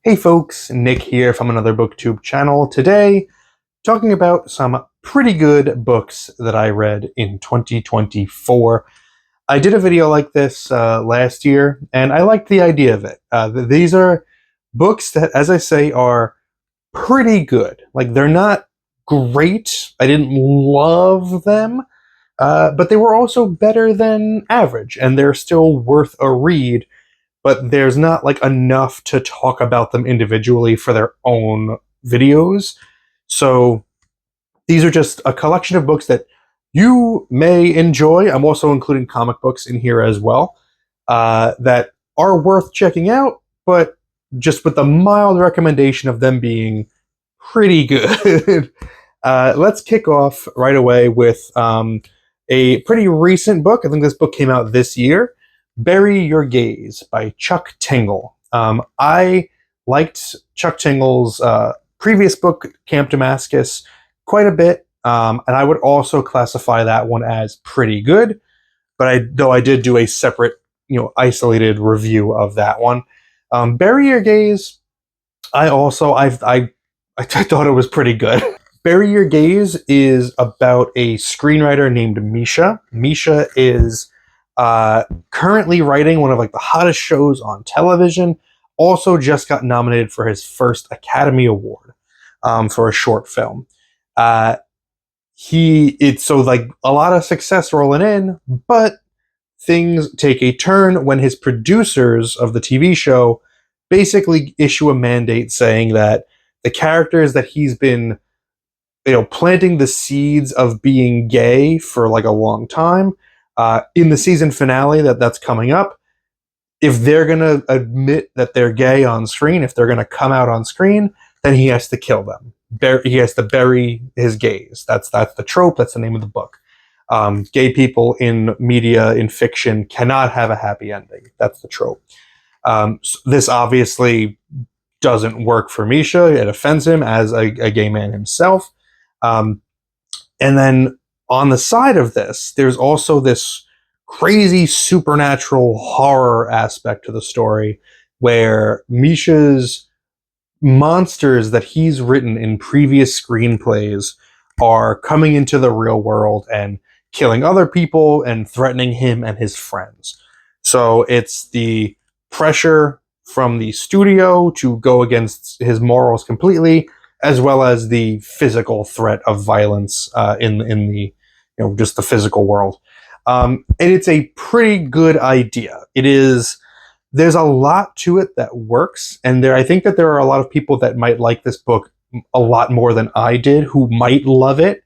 Hey folks, Nick here from Another BookTube channel. Today, talking about some pretty good books that I read in 2024. I did a video like this last year, and I liked the idea of it. These are books that, as I say, are pretty good. Like, they're not great. I didn't love them, but they were also better than average, and they're still worth a read, but there's not like enough to talk about them individually for their own videos. So these are just a collection of books that you may enjoy. I'm also including comic books in here as well, that are worth checking out, but just with the mild recommendation of them being pretty good. Let's kick off right away with a pretty recent book. I think this book came out this year. Bury Your Gaze by Chuck Tingle. I liked Chuck Tingle's previous book, Camp Damascus, quite a bit, and I would also classify that one as pretty good. But though I did do a separate, isolated review of that one. Bury Your Gaze, I thought it was pretty good. Bury Your Gaze is about a screenwriter named Misha. Misha is currently writing one of the hottest shows on television. Also just got nominated for his first Academy Award for a short film. So a lot of success rolling in, but things take a turn when his producers of the TV show basically issue a mandate saying that the characters that he's been planting the seeds of being gay for a long time, in the season finale that's coming up, if they're going to admit that they're gay on screen, if they're going to come out on screen, then he has to kill them. He has to bury his gays. That's the trope. That's the name of the book. Gay people in media, in fiction, cannot have a happy ending. That's the trope. So this obviously doesn't work for Misha. It offends him as a gay man himself. And then on the side of this, there's also this crazy supernatural horror aspect to the story where Misha's monsters that he's written in previous screenplays are coming into the real world and killing other people and threatening him and his friends. So it's the pressure from the studio to go against his morals completely, as well as the physical threat of violence in the just the physical world. And it's a pretty good idea. There's a lot to it that works, and I think that there are a lot of people that might like this book a lot more than I did, who might love it.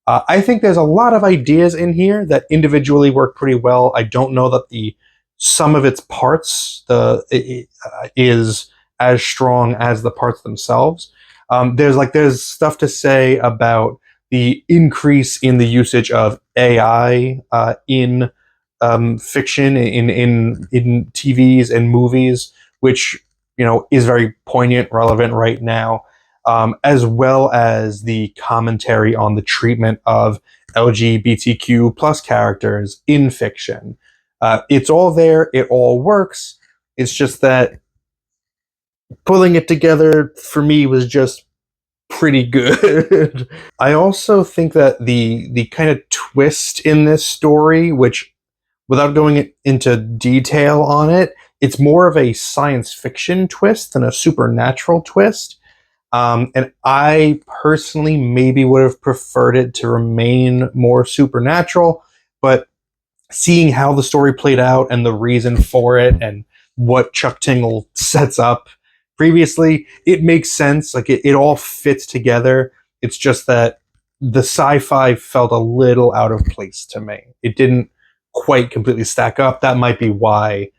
I think there's a lot of ideas in here that individually work pretty well. I don't know that the sum of its parts is as strong as the parts themselves. There's stuff to say about the increase in the usage of AI in fiction, in TVs and movies, which is very poignant, relevant right now, as well as the commentary on the treatment of LGBTQ plus characters in fiction. It's all there. It all works. It's just that pulling it together for me was just pretty good. I also think that the kind of twist in this story, which, without going into detail on it, it's more of a science fiction twist than a supernatural twist. And I personally maybe would have preferred it to remain more supernatural, but seeing how the story played out and the reason for it and what Chuck Tingle sets up previously, it makes sense. It all fits together. It's just that the sci-fi felt a little out of place to me. It didn't quite completely stack up. That might be why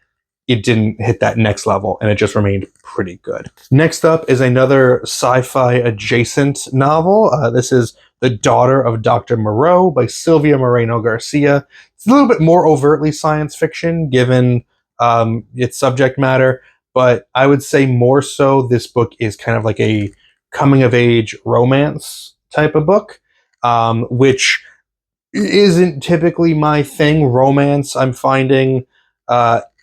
it didn't hit that next level, and it just remained pretty good. Next up is another sci-fi adjacent novel. This is The Daughter of Dr. Moreau by Silvia Moreno Garcia. It's a little bit more overtly science fiction, given its subject matter, but I would say more so this book is kind of like a coming-of-age romance type of book, which isn't typically my thing. Romance, I'm finding,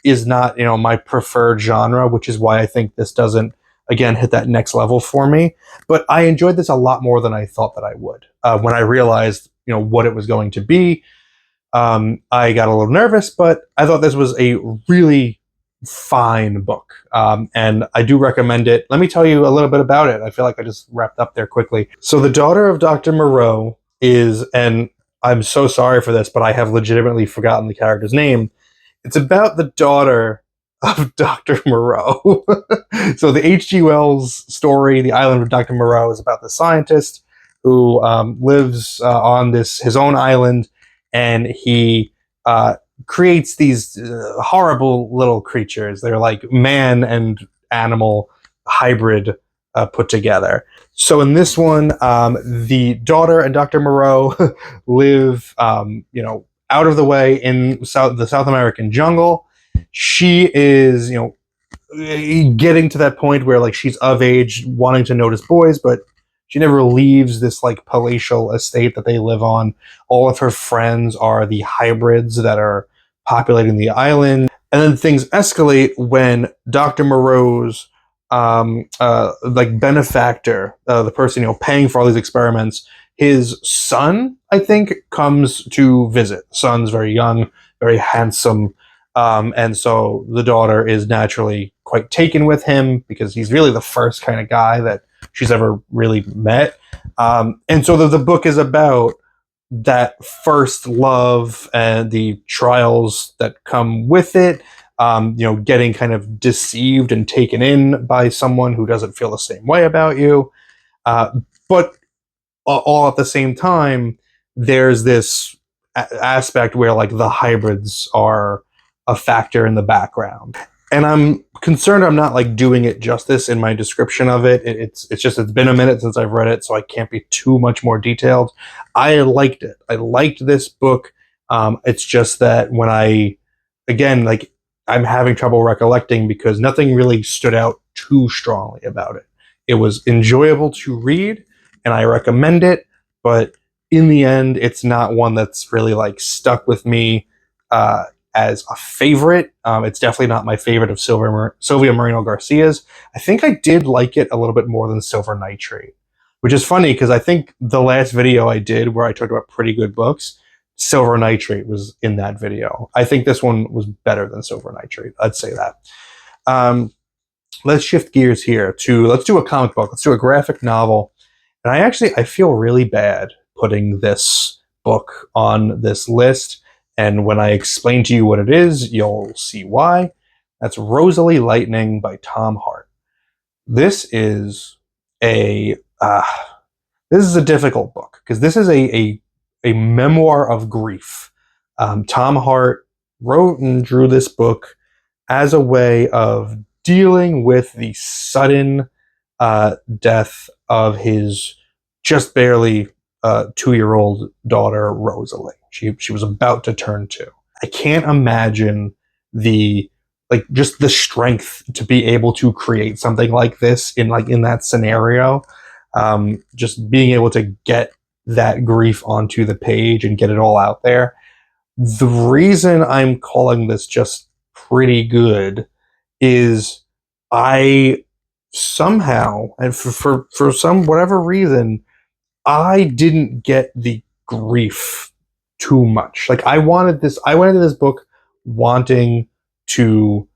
is not my preferred genre, which is why I think this doesn't again hit that next level for me. But I enjoyed this a lot more than I thought that I would. When I realized, what it was going to be, I got a little nervous, but I thought this was a really fine book. And I do recommend it. Let me tell you a little bit about it. I feel like I just wrapped up there quickly. So the daughter of Dr. Moreau is, and I'm so sorry for this, but I have legitimately forgotten the character's name. It's about the daughter of Dr. Moreau. So the H.G. Wells story, The Island of Dr. Moreau, is about the scientist who lives on his own island, and he creates these horrible little creatures. They're like man and animal hybrid put together. So in this one, the daughter and Dr. Moreau live, out of the way in the South American jungle. She is, getting to that point where like she's of age, wanting to notice boys, but she never leaves this like palatial estate that they live on. All of her friends are the hybrids that are populating the island. And then things escalate when Dr. Moreau's like benefactor, the person paying for all these experiments, his son, I think, comes to visit. The son's very young, very handsome, and so the daughter is naturally quite taken with him because he's really the first kind of guy that she's ever really met. And so the book is about that first love and the trials that come with it. Getting kind of deceived and taken in by someone who doesn't feel the same way about you. But all at the same time, there's this aspect where like the hybrids are a factor in the background. And I'm concerned I'm not like doing it justice in my description of it. It's been a minute since I've read it, so I can't be too much more detailed. I liked it. I liked this book. It's just that when I'm having trouble recollecting because nothing really stood out too strongly about it. It was enjoyable to read, and I recommend it, but in the end, it's not one that's really like stuck with me as a favorite. It's definitely not my favorite of Sylvia Moreno Garcia's. I think I did like it a little bit more than Silver Nitrate, which is funny because I think the last video I did where I talked about pretty good books, Silver Nitrate was in that video. I think this one was better than Silver Nitrate. I'd say that. Let's shift gears here let's do a comic book. Let's do a graphic novel. And I feel really bad putting this book on this list. And when I explain to you what it is, you'll see why. That's Rosalie Lightning by Tom Hart. This is a difficult book because this is a memoir of grief. Tom Hart wrote and drew this book as a way of dealing with the sudden death of his just barely 2-year-old daughter, Rosalie. She was about to turn 2. I can't imagine just the strength to be able to create something like this in that scenario. Just being able to get that grief onto the page and get it all out there. The reason I'm calling this just pretty good is I somehow, and for some whatever reason, I didn't get the grief too much. Like I went into this book wanting to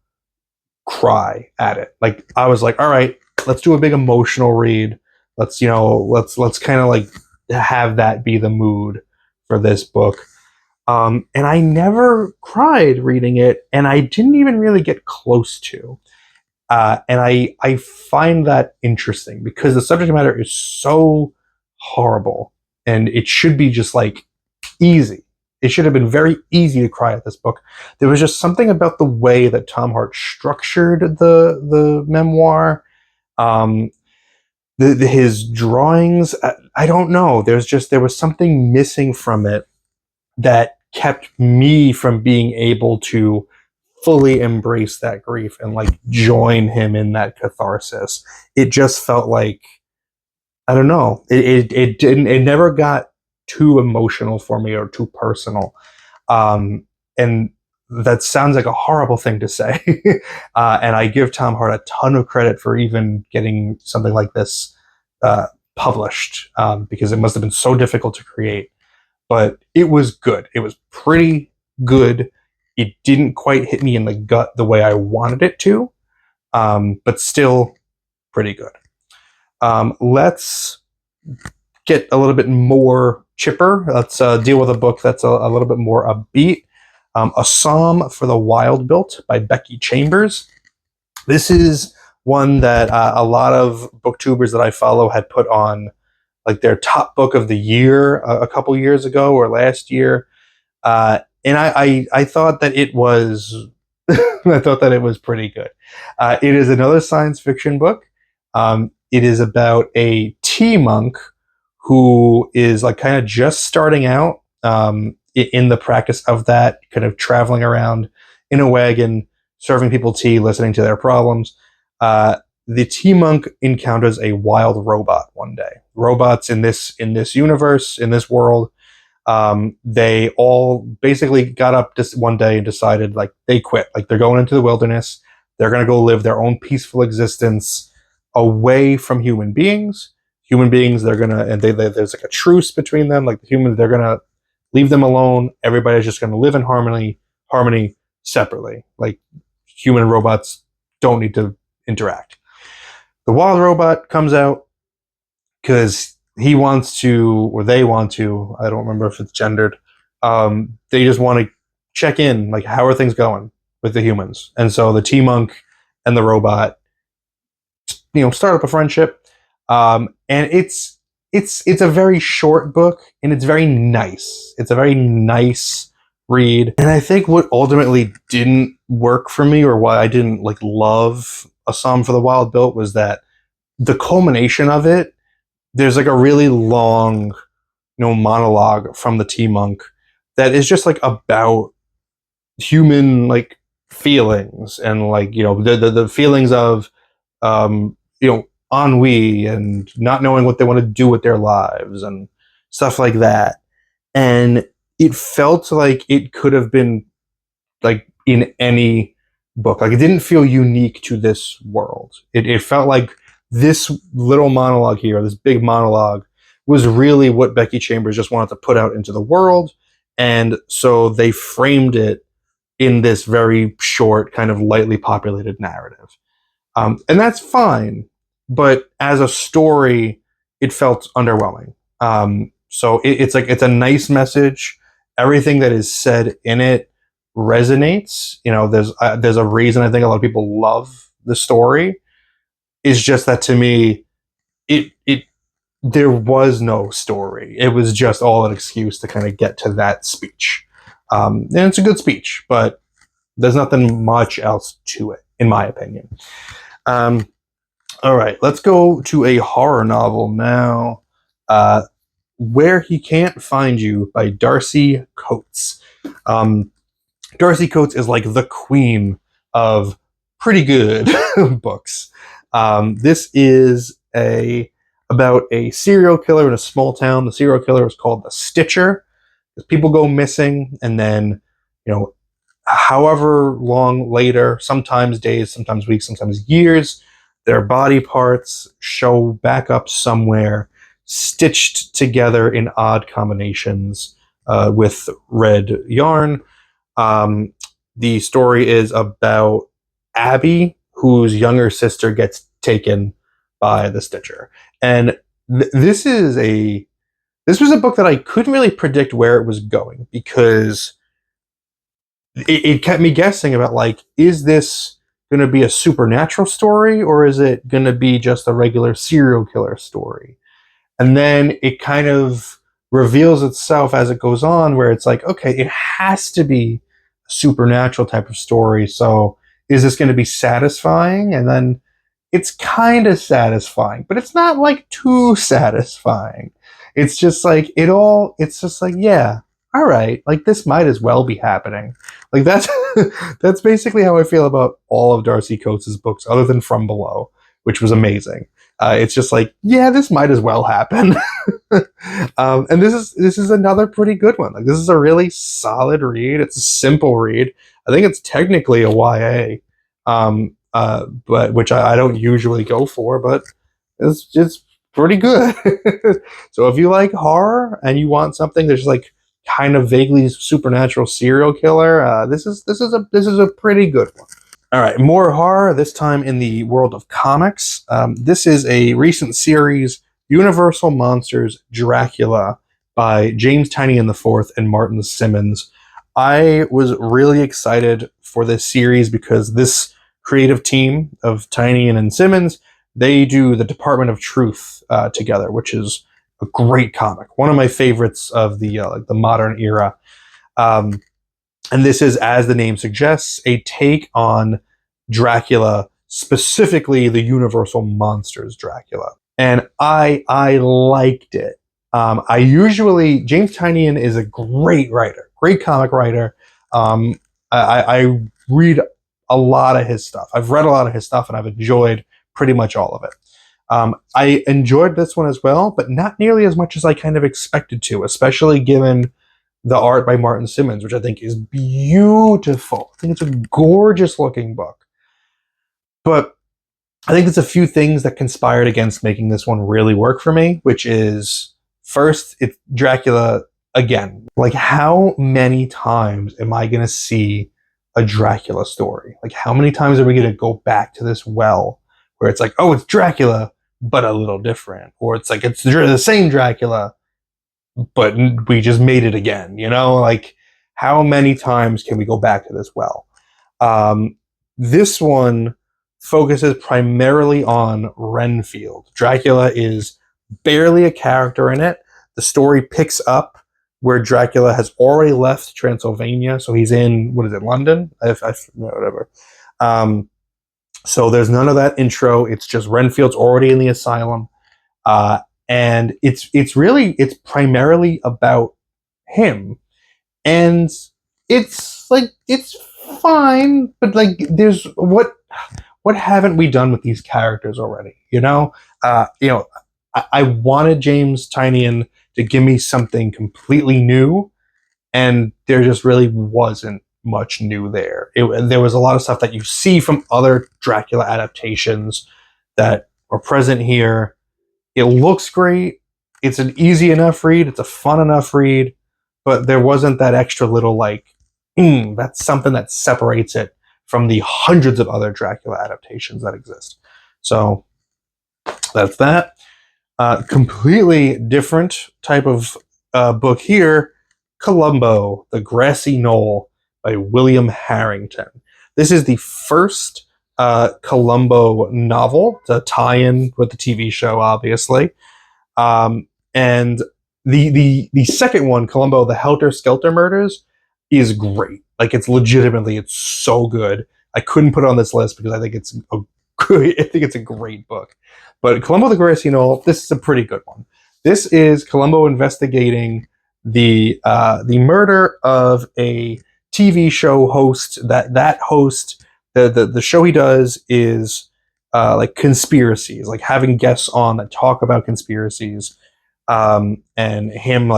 cry at it. Like I was like, all right, let's do a big emotional read. Let's kind of like have that be the mood for this book. And I never cried reading it, and I didn't even really get close to. And I find that interesting because the subject matter is so horrible, and it should be just like easy. It should have been very easy to cry at this book. There was just something about the way that Tom Hart structured the memoir. His drawings, I don't know. There was something missing from it that kept me from being able to fully embrace that grief and like join him in that catharsis. It just felt like, I don't know. It never got too emotional for me or too personal. And that sounds like a horrible thing to say. And I give Tom Hart a ton of credit for even getting something like this uh, published, because it must have been so difficult to create. But it was good. It was pretty good. It didn't quite hit me in the gut the way I wanted it to, but still pretty good. Let's get a little bit more chipper. Let's deal with a book that's a little bit more upbeat. A Psalm for the Wild Built by Becky Chambers. This is one that a lot of booktubers that I follow had put on like their top book of the year a couple years ago or last year. And I thought that it was I thought that it was pretty good. It is another science fiction book. It is about a tea monk who is like kind of just starting out in the practice of that, kind of traveling around in a wagon, serving people tea, listening to their problems. The tea monk encounters a wild robot one day. Robots in this universe, in this world, they all basically got up this one day and decided like they quit. Like they're going into the wilderness. They're going to go live their own peaceful existence away from human beings. Human beings, they're gonna, and there's like a truce between them. Like the humans, they're gonna leave them alone. Everybody's just gonna live in harmony separately. Like human and robots don't need to interact. The wild robot comes out because he wants to, or they want to, I don't remember if it's gendered. They just want to check in, like, how are things going with the humans? And so the tea monk and the robot, start up a friendship. And it's a very short book, and it's very nice. It's a very nice read. And I think what ultimately didn't work for me, or why I didn't like love A Psalm for the Wild Built, was that the culmination of it, there's like a really long, monologue from the tea monk that is just like about human like feelings, and like the feelings of ennui and not knowing what they want to do with their lives and stuff like that. And it felt like it could have been like in any book. Like it didn't feel unique to this world. It felt like this little monologue here, this big monologue, was really what Becky Chambers just wanted to put out into the world. And so they framed it in this very short, kind of lightly populated narrative. And that's fine. But as a story, it felt underwhelming. So it's a nice message. Everything that is said in it resonates. There's a reason I think a lot of people love the story. It's just that to me, there was no story. It was just all an excuse to kind of get to that speech. And it's a good speech, but there's nothing much else to it, in my opinion. All right, let's go to a horror novel now. Where He Can't Find You by Darcy Coates. Darcy Coates is like the queen of pretty good books. This is about a serial killer in a small town. The serial killer is called the Stitcher. People go missing, and then, however long later, sometimes days, sometimes weeks, sometimes years, their body parts show back up somewhere, stitched together in odd combinations with red yarn. The story is about Abby, whose younger sister gets taken by the Stitcher. And this was a book that I couldn't really predict where it was going, because it kept me guessing about, like, is this going to be a supernatural story, or is it going to be just a regular serial killer story? And then it kind of reveals itself as it goes on, where it's like, okay, it has to be a supernatural type of story. So is this going to be satisfying? And then it's kind of satisfying, but it's not like too satisfying. It's just like it's just like, yeah, all right, like this might as well be happening. Like that's that's basically how I feel about all of Darcy Coates' books, other than From Below, which was amazing. It's just like, yeah, this might as well happen. And this is another pretty good one. Like, this is a really solid read. It's a simple read. I think it's technically a YA, but which I don't usually go for, but it's pretty good. So if you like horror and you want something that's like kind of vaguely supernatural serial killer, this is a pretty good one. All right, more horror, this time in the world of comics. This is a recent series, Universal Monsters Dracula by James Tynion IV and Martin Simmons. I was really excited for this series because this creative team of Tynion and Simmons, they do the Department of Truth together, which is a great comic. One of my favorites of the modern era. And this is, as the name suggests, a take on Dracula, specifically the Universal Monsters Dracula. And I liked it. James Tynion is a great writer, great comic writer. I read a lot of his stuff. I've read a lot of his stuff, and I've enjoyed pretty much all of it. I enjoyed this one as well, but not nearly as much as I kind of expected to, especially given the art by Martin Simmons, which I think is beautiful. I think it's a gorgeous looking book. But I think there's a few things that conspired against making this one really work for me, which is first, it's Dracula again. Like, how many times am I going to see a Dracula story? Like, how many times are we going to go back to this well where it's like, oh, it's Dracula, but a little different? Or it's like, it's the same Dracula, but we just made it again, like how many times can we go back to this well? This one focuses primarily on Renfield. Dracula is barely a character in it. The story picks up where Dracula has already left Transylvania, so he's in, London? Whatever. So there's none of that intro. It's just Renfield's already in the asylum. And it's primarily about him, and it's fine, but like there's what haven't we done with these characters already? I wanted James Tynion to give me something completely new, and there just really wasn't much new there. There was a lot of stuff that you see from other Dracula adaptations that are present here. It looks great. It's an easy enough read. It's a fun enough read, but there wasn't that extra little that's something that separates it from the hundreds of other Dracula adaptations that exist. So that's that. Completely different type of book here, Columbo, The Grassy Knoll by William Harrington. This is the first Columbo novel to tie in with the TV show, obviously. And the second one, Columbo, The Helter Skelter Murders, is great. Like, it's so good. I couldn't put it on this list because I think it's a great book. But Columbo, The Grassy Knoll, this is a pretty good one. This is Columbo investigating the murder of a TV show host. That host, the show he does is like conspiracies, like having guests on that talk about conspiracies, and him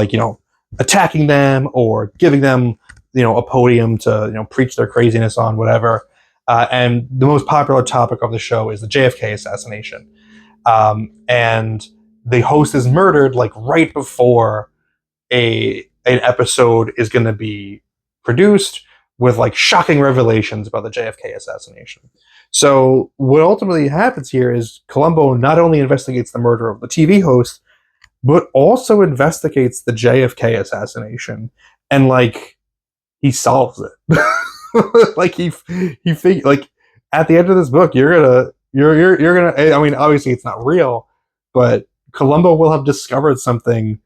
attacking them or giving them a podium to preach their craziness on, whatever. And the most popular topic of the show is the JFK assassination. And the host is murdered right before an episode is going to be produced, with shocking revelations about the JFK assassination. So what ultimately happens here is Columbo not only investigates the murder of the TV host, but also investigates the JFK assassination, and he solves it. He at the end of this book, you're gonna. I mean, obviously it's not real, but Columbo will have discovered something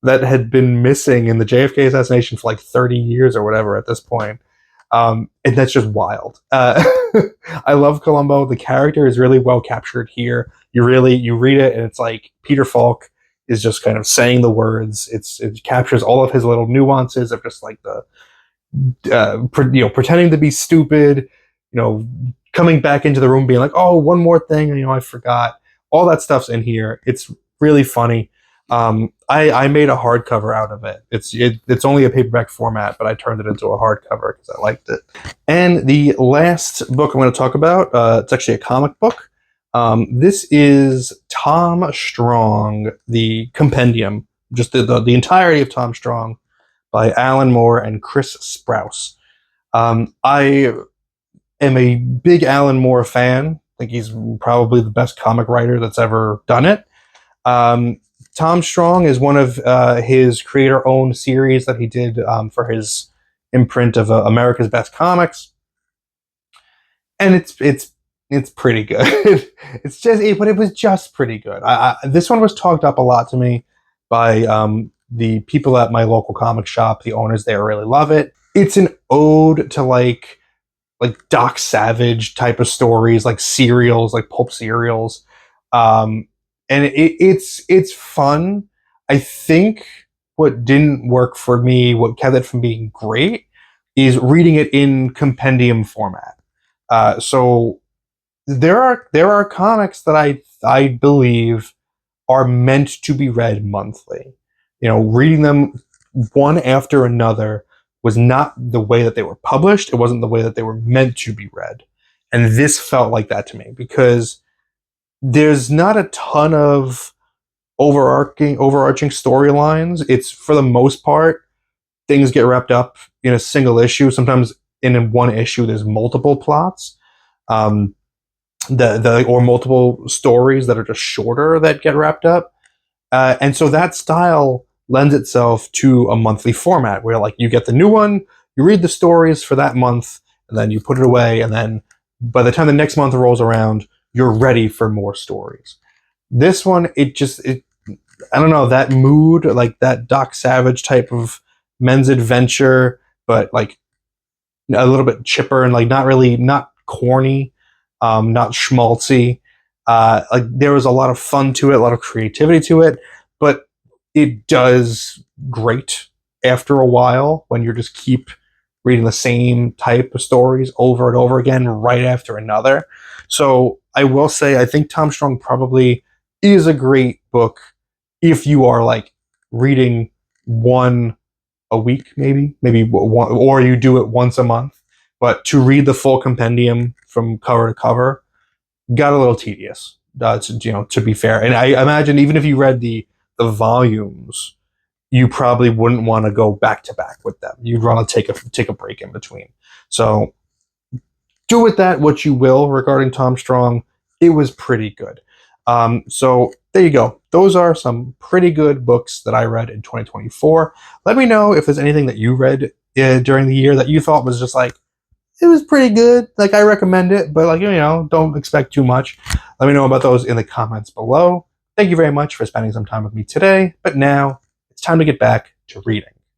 that had been missing in the JFK assassination for 30 years or whatever at this point. And that's just wild. I love Columbo. The character is really well captured here. You read it, and it's Peter Falk is just kind of saying the words. It captures all of his little nuances of just pretending to be stupid, coming back into the room being oh, one more thing, I forgot. All that stuff's in here. It's really funny. I made a hardcover out of it. It's only a paperback format, but I turned it into a hardcover because I liked it. And the last book I'm going to talk about, it's actually a comic book. This is Tom Strong, the compendium, just the entirety of Tom Strong by Alan Moore and Chris Sprouse. I am a big Alan Moore fan. I think he's probably the best comic writer that's ever done it. Tom Strong is one of his creator-owned series that he did for his imprint of America's Best Comics, and it's pretty good. But it was just pretty good. This one was talked up a lot to me by the people at my local comic shop. The owners there really love it. It's an ode to like Doc Savage type of stories, like serials, like pulp serials. And it's fun. I think what didn't work for me, what kept it from being great, is reading it in compendium format. So there are comics that I believe are meant to be read monthly. Reading them one after another was not the way that they were published. It wasn't the way that they were meant to be read. And this felt like that to me because there's not a ton of overarching storylines. It's, for the most part, things get wrapped up in a single issue. Sometimes in one issue there's multiple plots. Or multiple stories that are just shorter that get wrapped up. And so that style lends itself to a monthly format where like you get the new one, you read the stories for that month, and then you put it away, and then by the time the next month rolls around, you're ready for more stories. This one, I don't know, that mood, like that Doc Savage type of men's adventure, but like a little bit chipper and like not corny, not schmaltzy. Like there was a lot of fun to it, a lot of creativity to it, but it does great after a while when you just keep reading the same type of stories over and over again, right after another. So I will say, I think Tom Strong probably is a great book if you are like reading one a week, maybe one, or you do it once a month. But to read the full compendium from cover to cover got a little tedious. To be fair, and I imagine even if you read the volumes, you probably wouldn't want to go back to back with them. You'd want to take a break in between. So do with that what you will regarding Tom Strong. It was pretty good. So there you go. Those are some pretty good books that I read in 2024. Let me know if there's anything that you read during the year that you thought was just like, it was pretty good. Like, I recommend it, but like, don't expect too much. Let me know about those in the comments below. Thank you very much for spending some time with me today. But now it's time to get back to reading.